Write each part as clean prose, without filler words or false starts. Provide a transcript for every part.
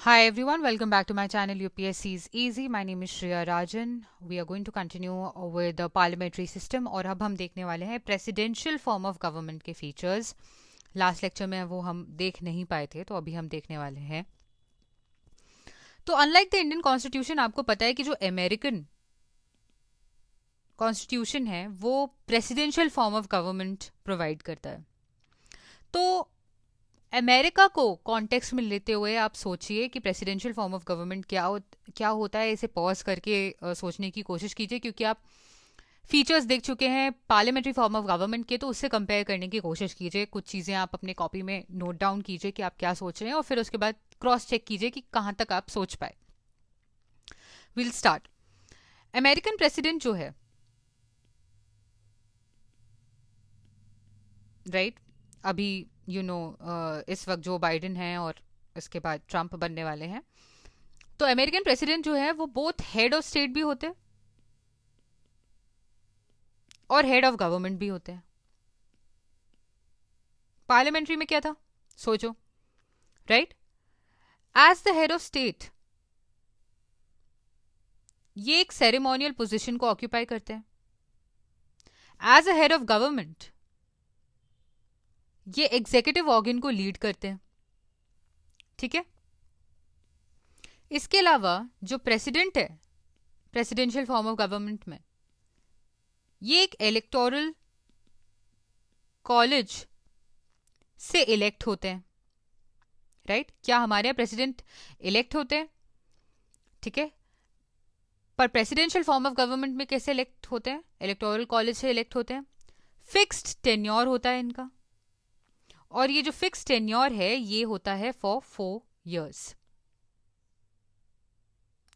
Hi everyone, welcome back to my channel UPSC is Easy. My name is Shreya Rajan. We are going to continue with the parliamentary system और अब हम देखने वाले हैं presidential form of government के features. Last lecture में वो हम देख नहीं पाए थे तो अभी हम देखने वाले हैं. तो अनलाइक द इंडियन कॉन्स्टिट्यूशन आपको पता है कि जो अमेरिकन कॉन्स्टिट्यूशन है वो presidential form of government provide करता है. तो अमेरिका को कॉन्टेक्स्ट में लेते हुए आप सोचिए कि प्रेसिडेंशियल फॉर्म ऑफ गवर्नमेंट क्या होता है. इसे पॉज करके सोचने की कोशिश कीजिए क्योंकि आप फीचर्स देख चुके हैं पार्लियामेंट्री फॉर्म ऑफ गवर्नमेंट के, तो उससे कंपेयर करने की कोशिश कीजिए. कुछ चीज़ें आप अपने कॉपी में नोट डाउन कीजिए कि आप क्या सोच रहे हैं और फिर उसके बाद क्रॉस चेक कीजिए कि कहाँ तक आप सोच पाए. Will start. अमेरिकन प्रेसिडेंट जो है, राइट, अभी इस वक्त जो बाइडेन है और इसके बाद ट्रंप बनने वाले हैं. तो अमेरिकन प्रेसिडेंट जो है वो बोथ हेड ऑफ स्टेट भी होते हैं और हेड ऑफ गवर्नमेंट भी होते हैं. पार्लियामेंट्री में क्या था, सोचो. Right, as the head of state ये एक सेरेमोनियल पोजीशन को ऑक्यूपाई करते हैं. As a head of government ये एग्जीक्यूटिव ऑर्गन को लीड करते हैं. ठीक है. इसके अलावा जो प्रेसिडेंट है प्रेसिडेंशियल फॉर्म ऑफ गवर्नमेंट में, ये एक इलेक्टोरल कॉलेज से इलेक्ट होते हैं. राइट, क्या हमारे यहाँ प्रेसिडेंट इलेक्ट होते हैं? ठीक है, पर प्रेसिडेंशियल फॉर्म ऑफ गवर्नमेंट में कैसे इलेक्ट होते हैं? इलेक्टोरल कॉलेज से इलेक्ट होते हैं. फिक्स्ड टेन्योर होता है इनका, और ये जो फिक्स्ड टेन्योर है ये होता है फॉर 4 years.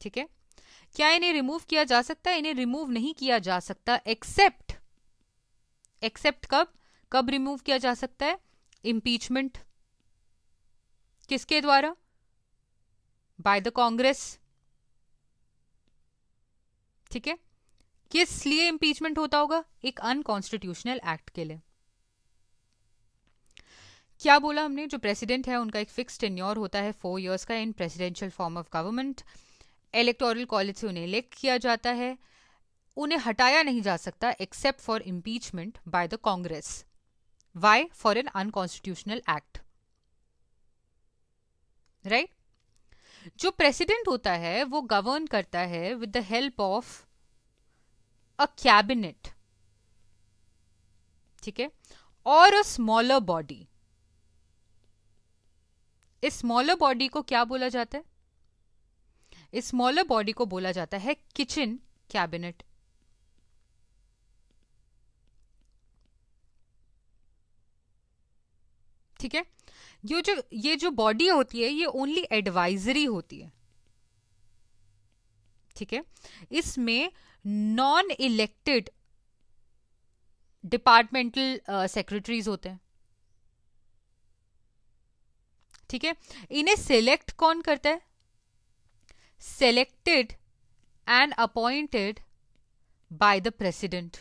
ठीक है. क्या इन्हें रिमूव किया जा सकता है? इन्हें रिमूव नहीं किया जा सकता एक्सेप्ट कब कब रिमूव किया जा सकता है? इम्पीचमेंट. किसके द्वारा? Bye the Congress. ठीक है. किस लिए इम्पीचमेंट होता होगा? एक अनकॉन्स्टिट्यूशनल एक्ट के लिए. क्या बोला हमने? जो प्रेसिडेंट है उनका एक फिक्स टेन्योर होता है 4 years का in presidential form of government. Electoral college से उन्हें इलेक्ट किया जाता है. उन्हें हटाया नहीं जा सकता except for impeachment by the Congress. Why? For an unconstitutional act. Right. जो प्रेसिडेंट होता है वो गवर्न करता है with the help of a cabinet. ठीक है, और अ स्मॉलर बॉडी. इस स्मॉलर बॉडी को क्या बोला जाता है? इस स्मॉलर बॉडी को बोला जाता है किचन कैबिनेट. ठीक है. ये जो बॉडी होती है ये ओनली एडवाइजरी होती है. ठीक है. इसमें नॉन इलेक्टेड डिपार्टमेंटल सेक्रेटरीज होते हैं. ठीक है. इन्हें सिलेक्ट कौन करता है? Selected and appointed by the president.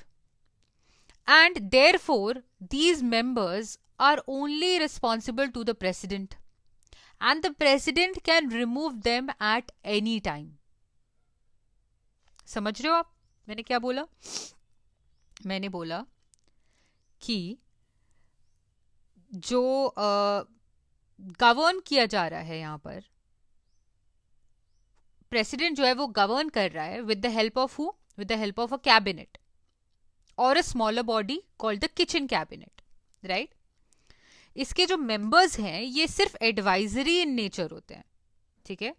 And therefore these members are only responsible to the president and the president can remove them at any time. समझ रहे हो आप मैंने क्या बोला? मैंने बोला कि जो गवर्न किया जा रहा है यहां पर, प्रेसिडेंट जो है वो गवर्न कर रहा है with the help of who? With the help of a cabinet और a smaller body called the kitchen cabinet. Right. इसके जो मेंबर्स हैं ये सिर्फ एडवाइजरी इन नेचर होते हैं. ठीक है.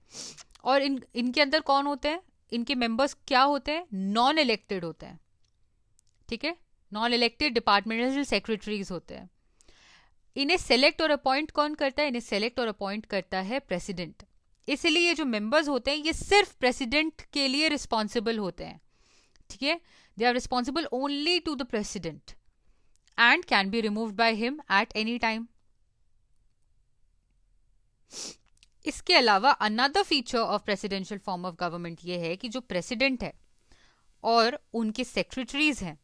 और इनके अंदर कौन होते हैं? इनके मेंबर्स क्या होते हैं? नॉन इलेक्टेड होते हैं. ठीक है. नॉन इलेक्टेड डिपार्टमेंटल सेक्रेटरीज होते हैं. इन्हें सेलेक्ट और अपॉइंट कौन करता है? इन्हें सेलेक्ट और अपॉइंट करता है प्रेसिडेंट. इसलिए ये जो मेंबर्स होते हैं ये सिर्फ प्रेसिडेंट के लिए रिस्पॉन्सिबल होते हैं. ठीक है. They are responsible only to the president and can be removed by him at any time. इसके अलावा another feature of presidential form of government ये है कि जो प्रेसिडेंट है और उनके सेक्रेटरीज हैं,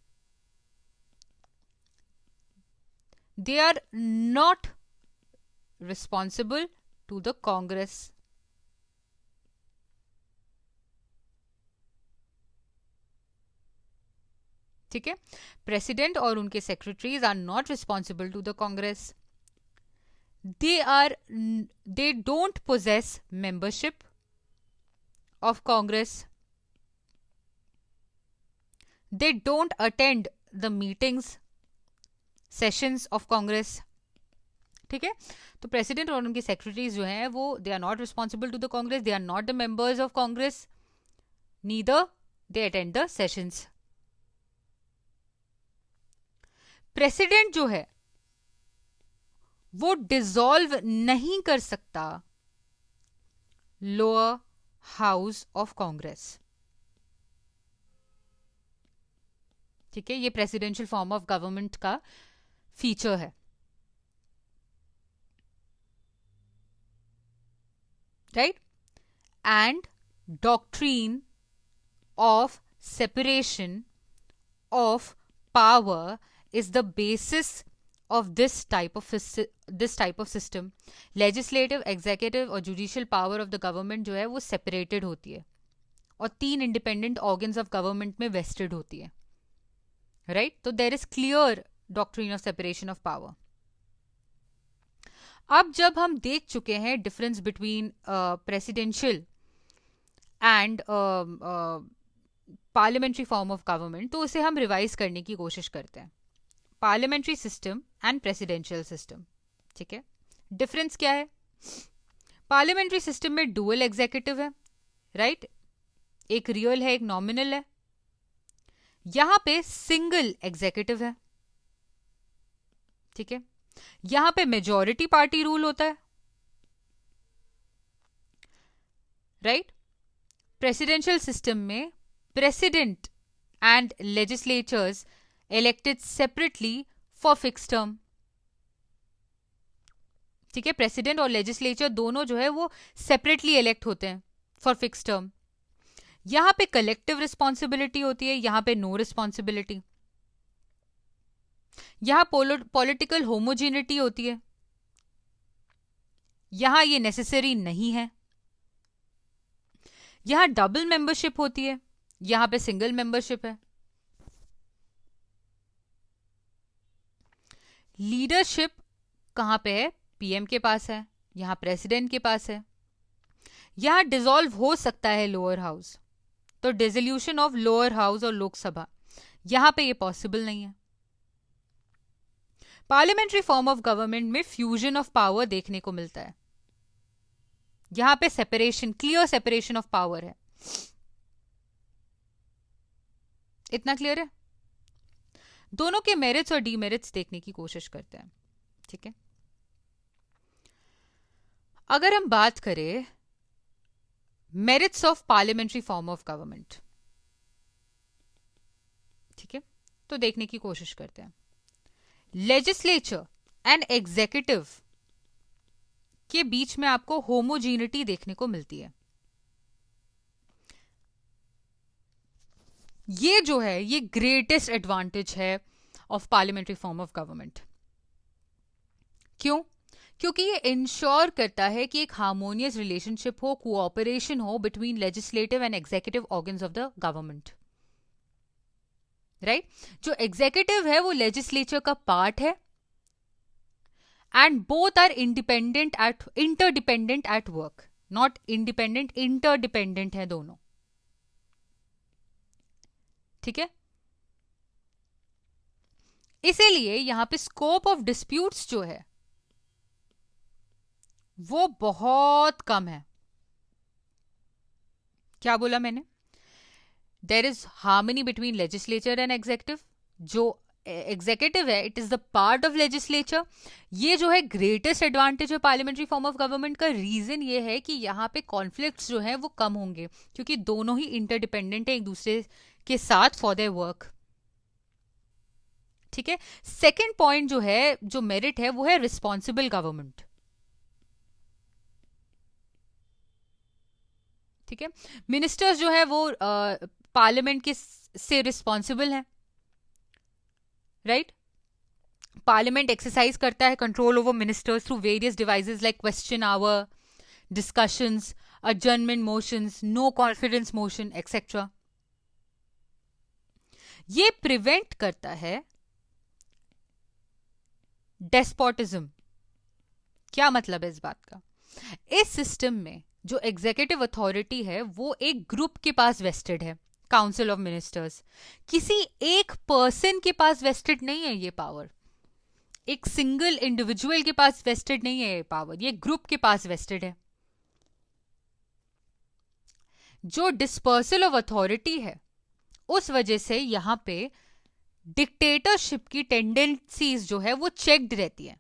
they are not responsible to the Congress. ठीक है, प्रेसिडेंट और उनके secretaries are not responsible to the Congress, they don't possess membership of Congress, they don't attend the meetings sessions of Congress. ठीक है, तो प्रेसिडेंट और उनके सेक्रेटरीज जो हैं वो they are not responsible to the Congress, they are not the members of Congress, neither they attend the sessions. President जो है वो डिसॉल्व नहीं कर सकता लोअर हाउस ऑफ कांग्रेस. ठीक है, ये प्रेसिडेंशियल फॉर्म ऑफ गवर्नमेंट का फीचर है. Right, and doctrine of separation of power is the basis of this type of system. Legislative, executive और judicial power of the government जो है वो separated होती है और 3 independent organs of government में vested होती है. Right? तो there is clear doctrine of separation of power. अब जब हम देख चुके हैं difference between presidential and parliamentary form of government, तो उसे हम revise करने की कोशिश करते हैं. Parliamentary system and presidential system. ठीक है, डिफरेंस क्या है? पार्लियामेंट्री सिस्टम में डुअल एग्जीक्यूटिव है, राइट, एक रियल है एक नॉमिनल है. यहां पे सिंगल एग्जीक्यूटिव है. ठीक है, यहां पे मेजॉरिटी पार्टी रूल होता है. राइट, प्रेसिडेंशियल सिस्टम में president and legislatures elected separately for fixed term. ठीक है, प्रेसिडेंट और लेजिस्लेचर दोनों जो है वो सेपरेटली इलेक्ट होते हैं फॉर फिक्स टर्म. यहां पे कलेक्टिव रिस्पॉन्सिबिलिटी होती है, यहां पे नो रिस्पॉन्सिबिलिटी. यहां पॉलिटिकल होमोजेनिटी होती है, यहां ये नेसेसरी नहीं है. यहां डबल मेंबरशिप होती है, यहां पे सिंगल मेंबरशिप है. लीडरशिप कहां पे है? पीएम के पास है, यहां प्रेसिडेंट के पास है. यहां डिसॉल्व हो सकता है लोअर हाउस, तो डिसोल्यूशन ऑफ लोअर हाउस और लोकसभा, यहां पे ये पॉसिबल नहीं है. पार्लियामेंट्री फॉर्म ऑफ गवर्नमेंट में फ्यूजन ऑफ पावर देखने को मिलता है. यहां पे separation, clear separation of power है. इतना क्लियर है? दोनों के मेरिट्स और डीमेरिट्स देखने की कोशिश करते हैं. ठीक है, अगर हम बात करें merits of parliamentary form of government, ठीक है, तो देखने की कोशिश करते हैं. लेजिस्लेचर एंड एग्जीक्यूटिव के बीच में आपको होमोजीनिटी देखने को मिलती है. ये जो है ये ग्रेटेस्ट एडवांटेज है of parliamentary form of government. क्यों? क्योंकि ये इंश्योर करता है कि एक हार्मोनियस रिलेशनशिप हो, कोऑपरेशन हो between legislative and executive organs of the government. Right, जो एग्जीक्यूटिव है वो लेजिस्लेचर का पार्ट है and both are independent at interdependent at work. Not independent, interdependent है दोनों. ठीक है, इसीलिए यहां पे स्कोप ऑफ डिस्प्यूट्स जो है वो बहुत कम है. क्या बोला मैंने? There is harmony between legislature and executive. जो एग्जीक्यूटिव है it is the part of legislature. ये जो है ग्रेटेस्ट एडवांटेज है पार्लियामेंट्री फॉर्म ऑफ गवर्नमेंट का. रीजन ये है कि यहां पे कॉन्फ्लिक्ट्स जो है वो कम होंगे क्योंकि दोनों ही इंटरडिपेंडेंट है एक दूसरे के साथ फॉर देयर वर्क. ठीक है, सेकेंड पॉइंट जो है, जो मेरिट है, वो है रिस्पॉन्सिबल गवर्नमेंट. ठीक है, मिनिस्टर्स जो है वो पार्लियामेंट के से रिस्पॉन्सिबल हैं. राइट, पार्लियामेंट एक्सरसाइज करता है control over ministers through various devices like question hour, discussions, adjournment motions, no confidence motion, etc. ये प्रिवेंट करता है डेस्पोटिज्म। क्या मतलब है इस बात का? इस सिस्टम में जो एग्जीक्यूटिव अथॉरिटी है वो एक ग्रुप के पास वेस्टेड है, काउंसिल ऑफ मिनिस्टर्स। किसी एक पर्सन के पास वेस्टेड नहीं है ये पावर, एक सिंगल इंडिविजुअल के पास वेस्टेड नहीं है ये पावर, ये ग्रुप के पास वेस्टेड है। जो डिस्पर्सल ऑफ अथॉरिटी है उस वजह से यहां पे डिक्टेटरशिप की टेंडेंसीज जो है वो चेक्ड रहती है,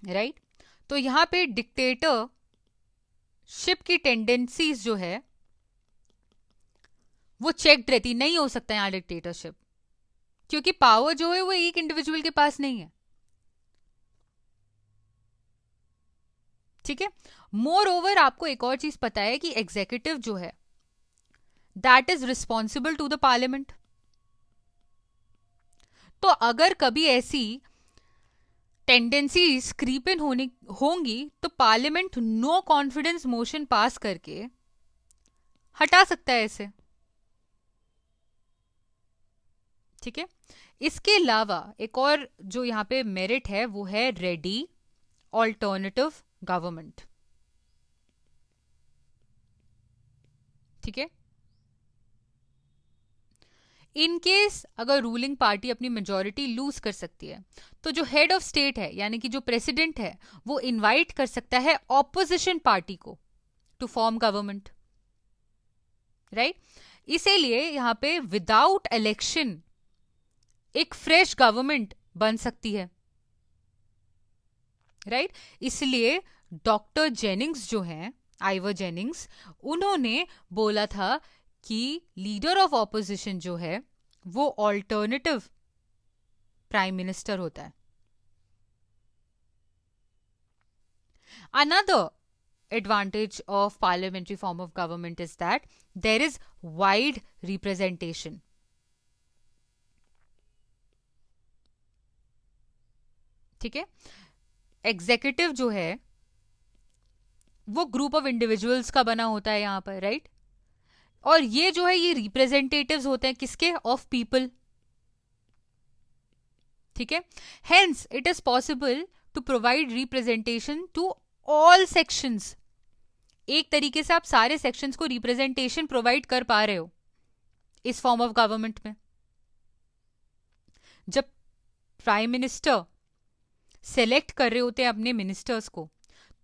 राइट? तो यहां पे डिक्टेटरशिप की टेंडेंसीज जो है वो चेक्ड रहती, नहीं हो सकता यहां डिक्टेटरशिप, क्योंकि पावर जो है वो एक इंडिविजुअल के पास नहीं है। ठीक है। मोर ओवर आपको एक और चीज पता है कि एग्जीक्यूटिव जो है that is responsible to the parliament. तो अगर कभी ऐसी टेंडेंसीज क्रीप इन होंगी तो parliament no confidence motion pass करके हटा सकता है इसे। ठीक है। इसके अलावा एक और जो यहां पे मेरिट है वो है रेडी ऑल्टरनेटिव गवर्नमेंट। ठीक है। इन केस अगर रूलिंग पार्टी अपनी मेजोरिटी लूज कर सकती है तो जो हेड ऑफ स्टेट है यानी कि जो प्रेसिडेंट है वो इनवाइट कर सकता है ऑपोजिशन पार्टी को टू फॉर्म गवर्नमेंट, राइट? इसीलिए यहां पे विदाउट इलेक्शन एक फ्रेश गवर्नमेंट बन सकती है, राइट? इसलिए डॉक्टर जेनिंग्स जो हैं, आइवर जेनिंग्स, उन्होंने बोला था कि लीडर ऑफ ऑपोजिशन जो है वो ऑल्टरनेटिव प्राइम मिनिस्टर होता है। Another advantage of parliamentary form of government is that there is wide representation. ठीक है। एग्जीक्यूटिव जो है वो ग्रुप ऑफ इंडिविजुअल्स का बना होता है यहां पर, राइट? और ये जो है ये रिप्रेजेंटेटिव्स होते हैं किसके? Of people. ठीक है। Hence it is possible to provide representation to all sections. एक तरीके से आप सारे सेक्शंस को रिप्रेजेंटेशन प्रोवाइड कर पा रहे हो इस फॉर्म ऑफ गवर्नमेंट में। जब प्राइम मिनिस्टर सेलेक्ट कर रहे होते हैं अपने मिनिस्टर्स को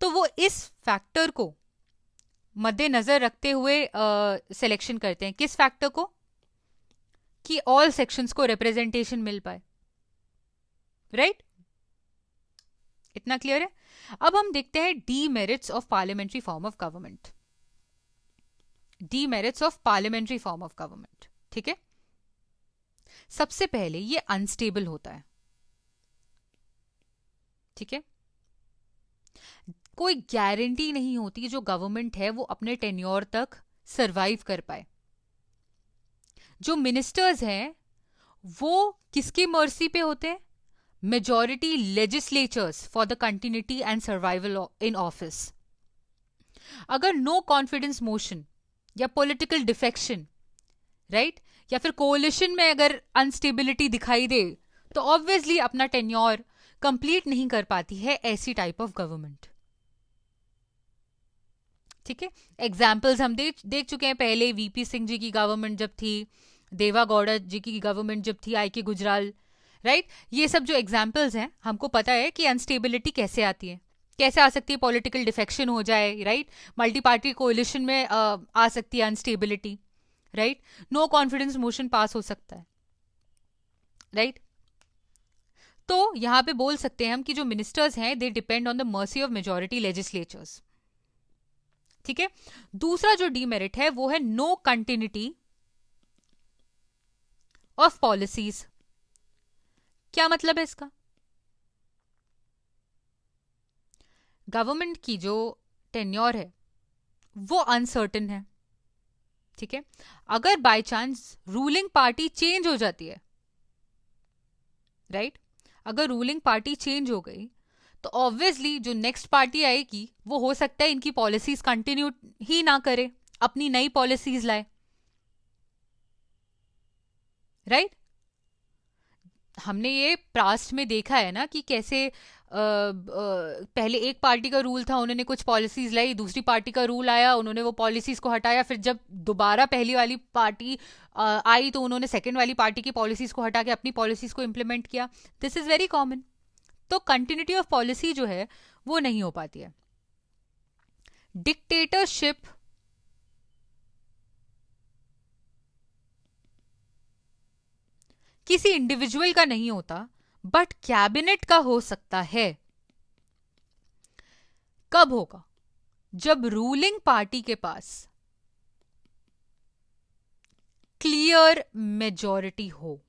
तो वो इस फैक्टर को मद्देनजर रखते हुए सिलेक्शन करते हैं। किस फैक्टर को? कि ऑल सेक्शंस को रिप्रेजेंटेशन मिल पाए, राइट? इतना क्लियर है? अब हम देखते हैं demerits of parliamentary form of government. Demerits of parliamentary form of government. ठीक है। सबसे पहले ये अनस्टेबल होता है। ठीक है। कोई गारंटी नहीं होती जो गवर्नमेंट है वो अपने टेन्योर तक सरवाइव कर पाए। जो मिनिस्टर्स हैं वो किसकी मर्सी पे होते हैं? Majority legislatures for the continuity and survival in office. अगर नो कॉन्फिडेंस मोशन या पॉलिटिकल डिफेक्शन, राइट, या फिर कोलिशन में अगर अनस्टेबिलिटी दिखाई दे तो ऑब्वियसली अपना टेन्योर कंप्लीट नहीं कर पाती है ऐसी टाइप ऑफ गवर्नमेंट। ठीक है। एग्जाम्पल्स हम देख चुके हैं पहले। वीपी सिंह जी की गवर्नमेंट जब थी, देवा गौड़ा जी की गवर्नमेंट जब थी, आई के गुजराल, राइट? ये सब जो एग्जाम्पल्स हैं हमको पता है कि अनस्टेबिलिटी कैसे आती है, कैसे आ सकती है। पॉलिटिकल डिफेक्शन हो जाए, राइट? मल्टी पार्टी कोलिशन में आ सकती है instability, right? No confidence motion pass हो सकता है, राइट? तो यहां पे बोल सकते हैं हम कि जो मिनिस्टर्स हैं they depend on the mercy of majority legislatures. ठीक है। दूसरा जो डीमेरिट है वो है नो कंटिन्यूटी ऑफ पॉलिसीज। क्या मतलब है इसका? गवर्नमेंट की जो टेन्योर है वो अनसर्टेन है। ठीक है। अगर by chance ruling party change हो जाती है, राइट, अगर रूलिंग पार्टी चेंज हो गई तो ऑब्वियसली जो नेक्स्ट पार्टी आएगी वो हो सकता है इनकी पॉलिसीज कंटिन्यू ही ना करे, अपनी नई पॉलिसीज लाए। राइट। हमने ये पास्ट में देखा है ना कि कैसे पहले एक पार्टी का रूल था, उन्होंने कुछ पॉलिसीज लाई, दूसरी पार्टी का रूल आया, उन्होंने वो पॉलिसीज को हटाया, फिर जब दोबारा पहली वाली पार्टी आई तो उन्होंने सेकंड वाली पार्टी की पॉलिसीज को हटा के अपनी पॉलिसीज को इम्प्लीमेंट किया। This is very common. तो कंटिन्यूटी ऑफ पॉलिसी जो है वो नहीं हो पाती है। डिक्टेटरशिप किसी इंडिविजुअल का नहीं होता, बट कैबिनेट का हो सकता है। कब होगा? जब रूलिंग पार्टी के पास क्लियर मेजॉरिटी हो।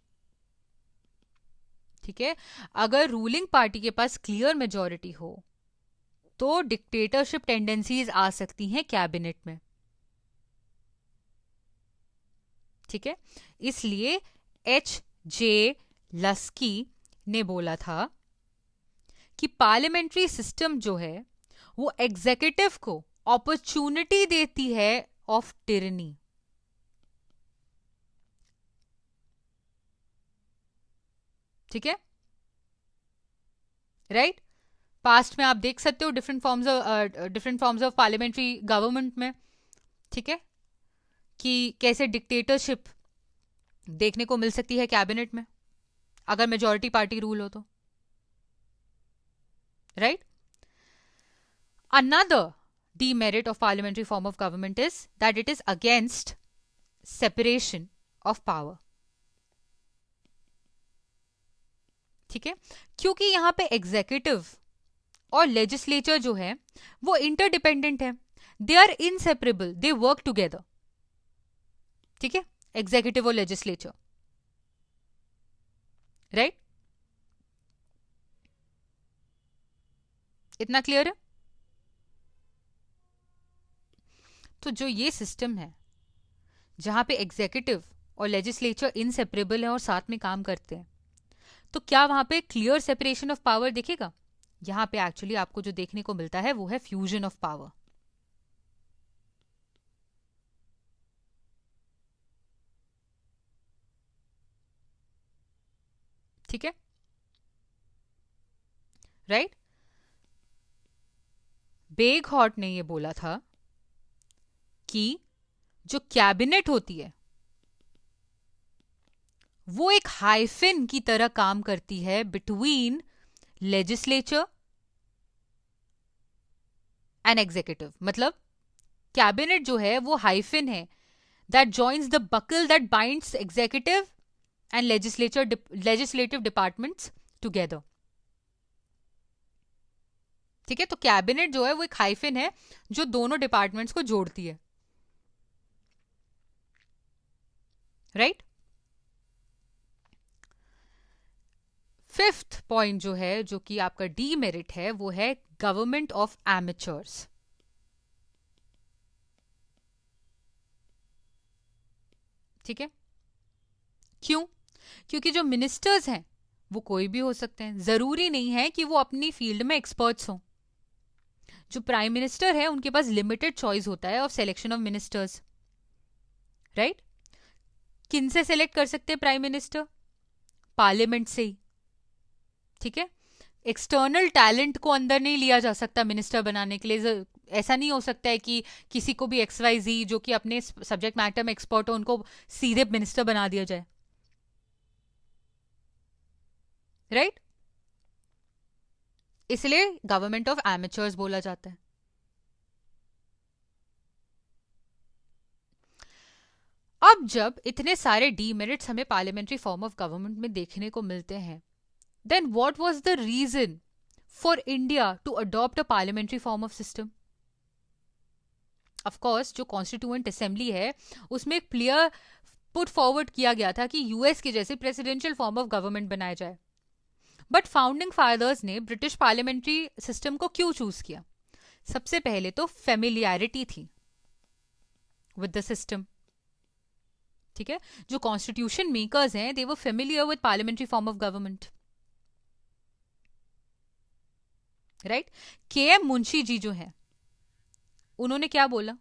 ठीक है, अगर रूलिंग पार्टी के पास क्लियर मेजॉरिटी हो तो डिक्टेटरशिप टेंडेंसीज आ सकती हैं कैबिनेट में। ठीक है, इसलिए H.J. लस्की ने बोला था कि पार्लियामेंट्री सिस्टम जो है वो एग्जीक्यूटिव को अपॉर्चुनिटी देती है ऑफ टिरनी। ठीक है, राइट। पास्ट में आप देख सकते हो different forms of parliamentary government में। ठीक है, कि कैसे डिक्टेटरशिप देखने को मिल सकती है कैबिनेट में अगर मेजॉरिटी पार्टी रूल हो तो। Right. Another demerit of parliamentary form of government is that it is against separation of power. ठीक है, क्योंकि यहां पे एग्जीक्यूटिव और लेजिस्लेचर जो है वो इंटरडिपेंडेंट है, they are inseparable, they work together. ठीक है, एग्जीक्यूटिव और लेजिस्लेचर। राइट, इतना क्लियर है? तो जो ये सिस्टम है जहां पे एग्जीक्यूटिव और लेजिस्लेचर इनसेपरेबल है और साथ में काम करते हैं, तो क्या वहां पे क्लियर सेपरेशन ऑफ पावर दिखेगा? यहां पे एक्चुअली आपको जो देखने को मिलता है वो है फ्यूजन ऑफ पावर। ठीक है, राइट। बेगहॉर्ट ने ये बोला था कि जो कैबिनेट होती है वो एक हाइफिन की तरह काम करती है बिटवीन लेजिस्लेचर एंड एग्जीक्यूटिव। मतलब कैबिनेट जो है वो हाइफिन है that joins the buckle that binds executive and legislative departments together. ठीक है, तो कैबिनेट जो है वो एक हाइफिन है जो दोनों डिपार्टमेंट्स को जोड़ती है। राइट। फिफ्थ पॉइंट जो है, जो कि आपका डीमेरिट है, वो है गवर्नमेंट ऑफ एमेचर्स। ठीक है, क्यों? क्योंकि जो मिनिस्टर्स हैं वो कोई भी हो सकते हैं, जरूरी नहीं है कि वो अपनी फील्ड में एक्सपर्ट्स हों। जो प्राइम मिनिस्टर है उनके पास लिमिटेड चॉइस होता है of selection of ministers. Right, किन से सिलेक्ट कर सकते हैं प्राइम मिनिस्टर? पार्लियामेंट से ही। ठीक है, एक्सटर्नल टैलेंट को अंदर नहीं लिया जा सकता मिनिस्टर बनाने के लिए। ऐसा नहीं हो सकता है कि किसी को भी XYZ जो कि अपने सब्जेक्ट मैटर में एक्सपर्ट हो उनको सीधे मिनिस्टर बना दिया जाए। राइट, इसलिए गवर्नमेंट ऑफ एमेचर्स बोला जाता है। अब जब इतने सारे डीमेरिट्स हमें पार्लियामेंट्री फॉर्म ऑफ गवर्नमेंट में देखने को मिलते हैं, then what was the reason for India to adopt a parliamentary form of system? Of course, जो कॉन्स्टिट्यूएंट असेंबली है उसमें एक क्लियर पुट फॉरवर्ड किया गया था कि यूएस के जैसे प्रेसिडेंशियल फॉर्म ऑफ गवर्नमेंट बनाया जाए। बट फाउंडिंग फादर्स ने ब्रिटिश पार्लियामेंट्री सिस्टम को क्यों चूज किया? सबसे पहले तो फेमिलियरिटी थी विद द सिस्टम। ठीक है, जो कॉन्स्टिट्यूशन मेकर्स हैं they were familiar with parliamentary form of government. Right, KM Munshi ji जो है उन्होंने क्या बोला?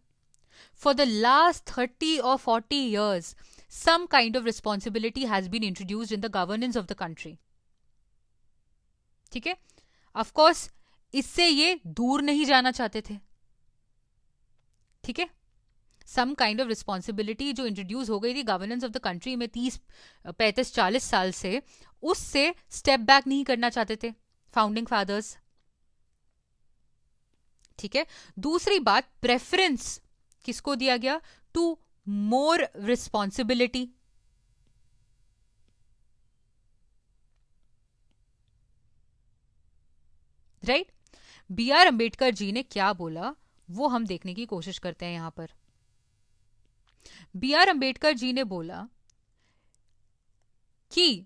फॉर द लास्ट 30 और 40 years some kind of responsibility has been introduced in the governance of the country. ठीक है, of course इससे ये दूर नहीं जाना चाहते थे. ठीक है, सम काइंड ऑफ रिस्पॉन्सिबिलिटी जो इंट्रोड्यूस हो गई थी गवर्नेंस ऑफ द कंट्री में 30-35-40 साल से, उससे स्टेप बैक नहीं करना चाहते थे फाउंडिंग फादर्स. ठीक है, दूसरी बात, प्रेफरेंस किसको दिया गया? To more responsibility. Right, B R Ambedkar ji ने क्या बोला वो हम देखने की कोशिश करते हैं यहां पर. बी आर अंबेडकर जी ने बोला कि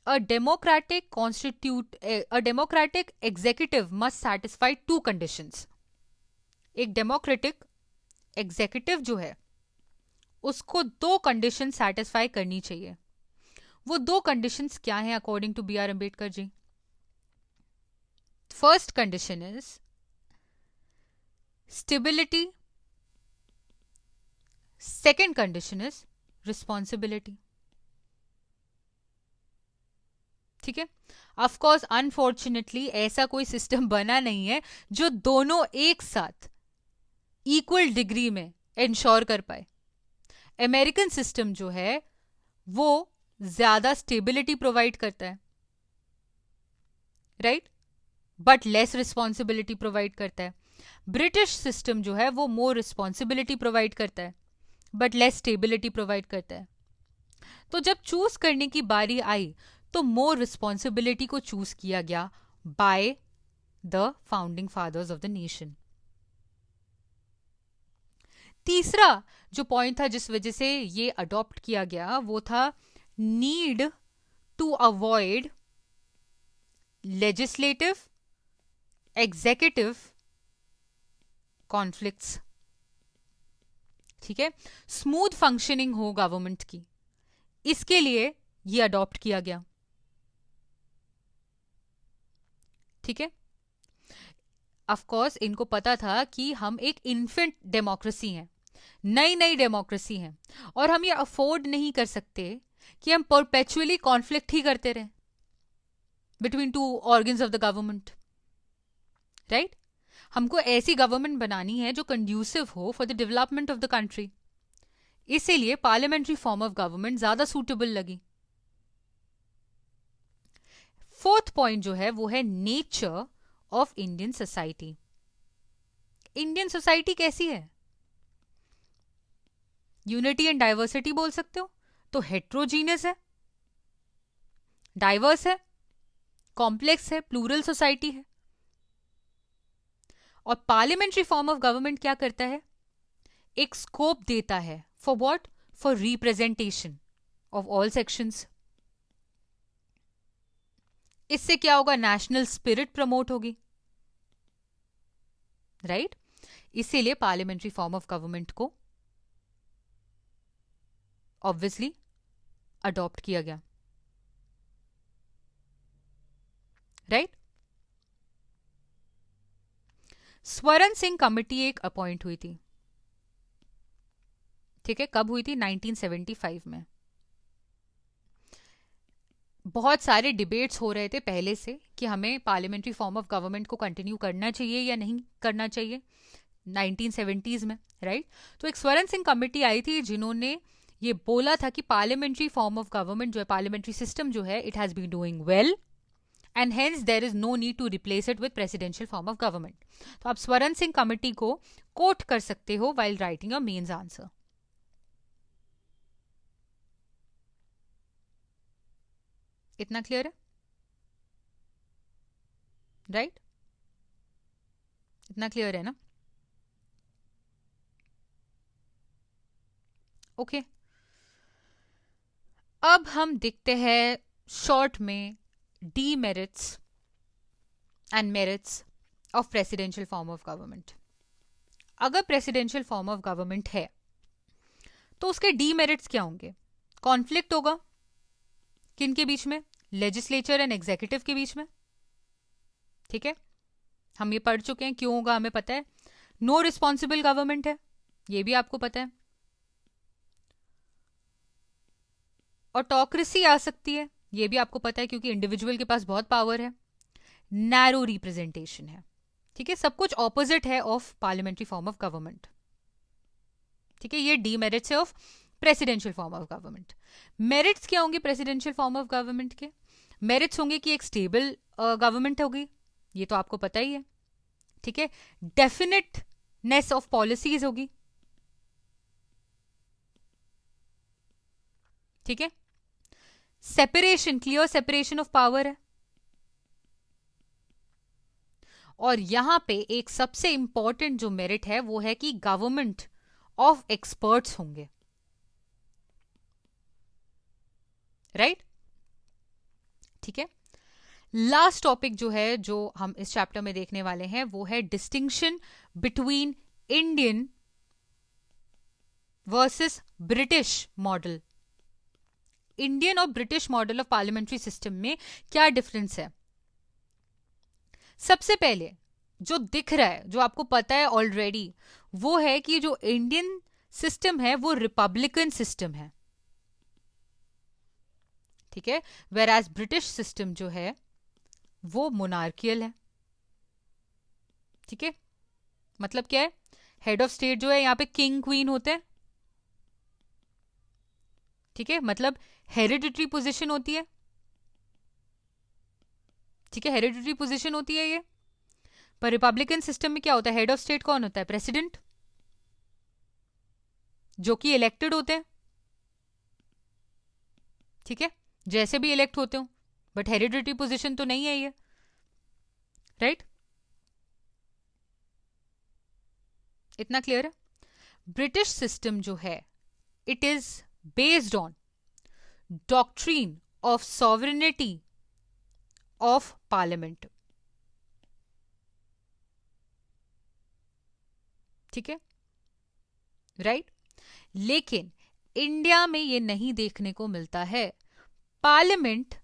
a democratic executive must satisfy two conditions. एक डेमोक्रेटिक एग्जीक्यूटिव जो है उसको दो कंडीशन सेटिस्फाई करनी चाहिए. वो दो कंडीशंस क्या हैं according to B R Ambedkar ji? First condition is stability, second condition is responsibility. ठीक है, ऑफ कोर्स अनफॉर्चुनेटली ऐसा कोई सिस्टम बना नहीं है जो दोनों एक साथ इक्वल डिग्री में इंश्योर कर पाए. अमेरिकन सिस्टम जो है वो ज्यादा स्टेबिलिटी प्रोवाइड करता है, right, but less responsibility provide करता है. ब्रिटिश सिस्टम जो है वो मोर रिस्पॉन्सिबिलिटी प्रोवाइड करता है बट लेस स्टेबिलिटी प्रोवाइड करता है. तो जब चूज करने की बारी आई तो मोर रिस्पॉन्सिबिलिटी को चूज किया गया by the founding fathers of the nation. तीसरा जो पॉइंट था जिस वजह से ये अडॉप्ट किया गया वो था need to avoid legislative executive conflicts. ठीक है, स्मूथ फंक्शनिंग हो गवर्नमेंट की, इसके लिए ये अडॉप्ट किया गया. ठीक है, ऑफ कोर्स इनको पता था कि हम एक इन्फेंट डेमोक्रेसी हैं, नई डेमोक्रेसी हैं, और हम ये अफोर्ड नहीं कर सकते कि हम परपेचुअली कॉन्फ्लिक्ट ही करते रहें between two organs of the government. Right, हमको ऐसी गवर्नमेंट बनानी है जो कंड्यूसिव हो for the development of the country. इसीलिए पार्लियामेंट्री फॉर्म ऑफ गवर्नमेंट ज्यादा सूटेबल लगी. फोर्थ पॉइंट जो है वो है nature of Indian society. Indian society कैसी है? यूनिटी एंड डाइवर्सिटी बोल सकते हो तो हेट्रोजीनियस है, डाइवर्स है, कॉम्प्लेक्स है, प्लूरल सोसाइटी है. और पार्लियामेंट्री फॉर्म ऑफ गवर्नमेंट क्या करता है? एक स्कोप देता है for what? For representation of all sections. इससे क्या होगा? नेशनल स्पिरिट प्रमोट होगी, राइट. इसीलिए पार्लियामेंट्री फॉर्म ऑफ गवर्नमेंट को ऑब्वियसली अडॉप्ट किया गया, राइट. स्वरण सिंह कमेटी एक अपॉइंट हुई थी. ठीक है, कब हुई थी? 1975 में. बहुत सारे डिबेट्स हो रहे थे पहले से कि हमें पार्लियामेंट्री फॉर्म ऑफ गवर्नमेंट को कंटिन्यू करना चाहिए या नहीं करना चाहिए 1970s में, राइट. तो एक स्वरण सिंह कमेटी आई थी जिन्होंने ये बोला था कि पार्लियामेंट्री फॉर्म ऑफ गवर्नमेंट जो है, पार्लियामेंट्री सिस्टम जो है, it has been doing well and hence there is no need to replace it with presidential form of government. तो आप स्वरण सिंह कमेटी को कोट कर सकते हो while writing your mains answer. इतना क्लियर है, राइट? इतना क्लियर है ना? ओके, अब हम देखते हैं शॉर्ट में demerits and merits of presidential form of government. अगर प्रेसिडेंशियल फॉर्म ऑफ गवर्नमेंट है तो उसके डीमेरिट्स क्या होंगे? कॉन्फ्लिक्ट होगा किन के बीच में? लेजिस्लेचर एंड एग्जीक्यूटिव के बीच में. ठीक है, हम ये पढ़ चुके हैं, क्यों होगा हमें पता है. नो रिस्पॉन्सिबल गवर्नमेंट है, ये भी आपको पता है. ऑटोक्रेसी आ सकती है, ये भी आपको पता है क्योंकि इंडिविजुअल के पास बहुत पावर है। नैरो रिप्रेजेंटेशन है, ठीक है, सब कुछ ऑपोजिट है of parliamentary form of government, ठीक है। ये डीमेरिट्स है of presidential form of government. Merits क्या होंगे प्रेसिडेंशियल फॉर्म ऑफ गवर्नमेंट के? मेरिट्स होंगे कि एक स्टेबल गवर्नमेंट होगी, ये तो आपको पता ही है, ठीक है। डेफिनेटनेस ऑफ पॉलिसीज होगी, ठीक है। Separation, clear separation of power है। और यहां पे एक सबसे इंपॉर्टेंट जो मेरिट है वो है कि गवर्नमेंट ऑफ एक्सपर्ट्स होंगे, राइट, ठीक है। लास्ट टॉपिक जो है जो हम इस चैप्टर में देखने वाले हैं वो है distinction between Indian versus British model. Indian और British model of parliamentary system में क्या डिफरेंस है? सबसे पहले जो दिख रहा है, जो आपको पता है ऑलरेडी, वो है कि जो इंडियन सिस्टम है वो रिपब्लिकन सिस्टम है, ठीक है, वेर एज ब्रिटिश सिस्टम जो है वो मोनार्कियल है, ठीक है। मतलब क्या है? हेड ऑफ स्टेट जो है यहाँ पे किंग क्वीन होते हैं, ठीक है, मतलब हेरिडिटरी पोजीशन होती है, ठीक है, हेरिडिटरी पोजीशन होती है ये। पर रिपब्लिकन सिस्टम में क्या होता है? हेड ऑफ स्टेट कौन होता है? प्रेसिडेंट, जो कि इलेक्टेड होते हैं, ठीक है, जैसे भी इलेक्ट होते हो, बट हेरिडिटरी पोजीशन तो नहीं है ये, राइट। इतना क्लियर है? ब्रिटिश सिस्टम जो है it is based on doctrine of sovereignty of parliament, ठीक है, राइट। लेकिन इंडिया में ये नहीं देखने को मिलता है। Parliament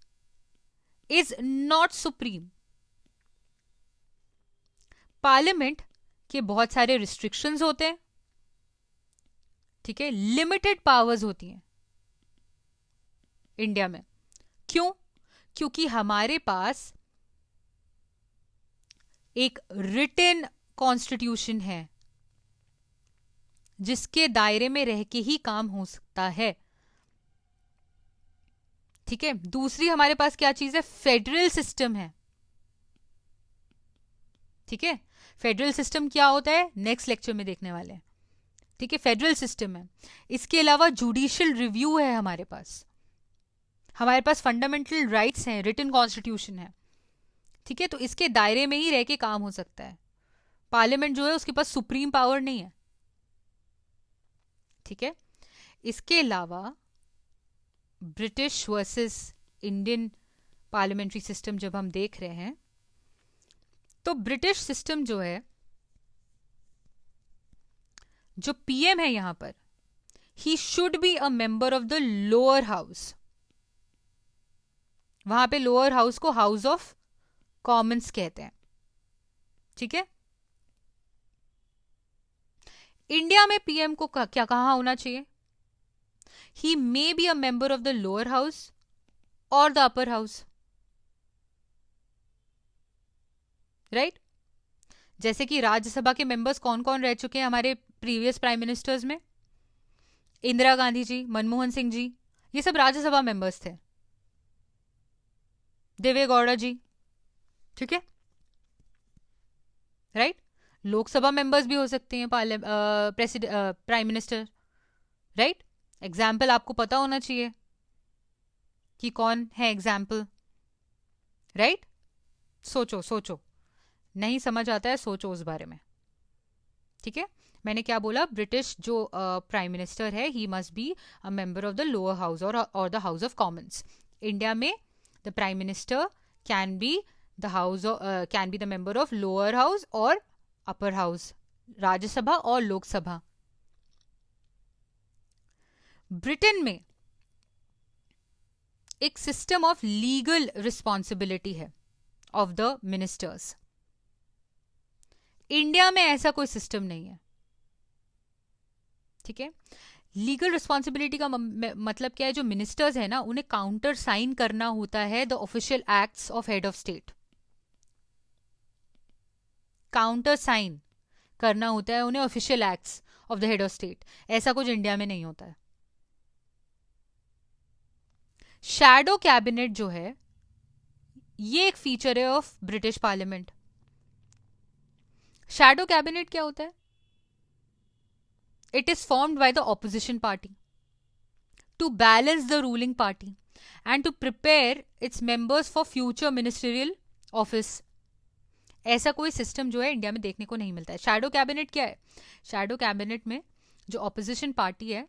is not supreme. Parliament के बहुत सारे रिस्ट्रिक्शंस होते हैं, ठीक है, लिमिटेड पावर्स होती हैं इंडिया में। क्यों? क्योंकि हमारे पास एक रिटन कॉन्स्टिट्यूशन है जिसके दायरे में रह के ही काम हो सकता है, ठीक है। दूसरी हमारे पास क्या चीज है? फेडरल सिस्टम है, ठीक है। फेडरल सिस्टम क्या होता है नेक्स्ट लेक्चर में देखने वाले हैं, ठीक है। फेडरल सिस्टम है। इसके अलावा जुडिशियल रिव्यू है हमारे पास फंडामेंटल राइट्स हैं, रिटन कॉन्स्टिट्यूशन है, ठीक है। तो इसके दायरे में ही रह के काम हो सकता है। पार्लियामेंट जो है उसके पास सुप्रीम पावर नहीं है, ठीक है। इसके अलावा British versus Indian parliamentary system जब हम देख रहे हैं तो ब्रिटिश सिस्टम जो है, जो पीएम है यहां पर, he should be a member of the lower house. वहां पे लोअर हाउस को हाउस ऑफ कॉमन्स कहते हैं, ठीक है। इंडिया में पीएम को क्या कहां होना चाहिए? He may be a member of the lower house और द अपर हाउस, राइट। जैसे कि राज्यसभा के मेंबर्स कौन कौन रह चुके हैं हमारे प्रीवियस प्राइम मिनिस्टर्स में? इंदिरा गांधी जी, मनमोहन सिंह जी, ये सब राज्यसभा मेंबर्स थे। देवेगौड़ा जी, ठीक है, राइट। लोकसभा मेंबर्स भी हो सकते हैं प्राइम मिनिस्टर, राइट। एग्जाम्पल आपको पता होना चाहिए कि कौन है एग्जाम्पल, राइट। सोचो सोचो, नहीं समझ आता है सोचो उस बारे में, ठीक है। मैंने क्या बोला? ब्रिटिश जो प्राइम मिनिस्टर है he must be a member of the lower house और the house of commons. India में the prime minister can be the member of lower house और अपर हाउस, राज्यसभा और लोकसभा। ब्रिटेन में एक सिस्टम ऑफ लीगल रिस्पॉन्सिबिलिटी है of the ministers. India में ऐसा कोई सिस्टम नहीं है, ठीक है। लीगल रिस्पॉन्सिबिलिटी का मतलब क्या है, जो मिनिस्टर्स है ना उन्हें काउंटर साइन करना होता है the official acts of head of state, counter sign करना होता है उन्हें official acts of the head of state. ऐसा कुछ इंडिया में नहीं होता है। शैडो कैबिनेट जो है ये एक फीचर है of British parliament. Shadow cabinet क्या होता है? It is formed by the opposition party to balance the ruling party and to prepare its members for future ministerial office. ऐसा कोई सिस्टम जो है इंडिया में देखने को नहीं मिलता है। शैडो कैबिनेट क्या है? शैडो कैबिनेट में जो ऑपोजिशन पार्टी है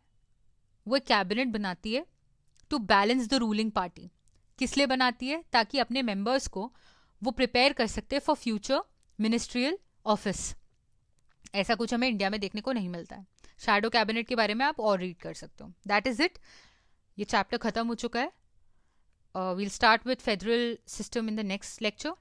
वो एक कैबिनेट बनाती है to balance the ruling party. किस लिए बनाती है? ताकि अपने मेंबर्स को वो प्रिपेयर कर सकते हैं फॉर फ्यूचर मिनिस्ट्रियल ऑफिस। ऐसा कुछ हमें इंडिया में देखने को नहीं मिलता है। शैडो कैबिनेट के बारे में आप और रीड कर सकते हो। That is it. ये चैप्टर खत्म हो चुका है। We'll start with federal system in the next lecture.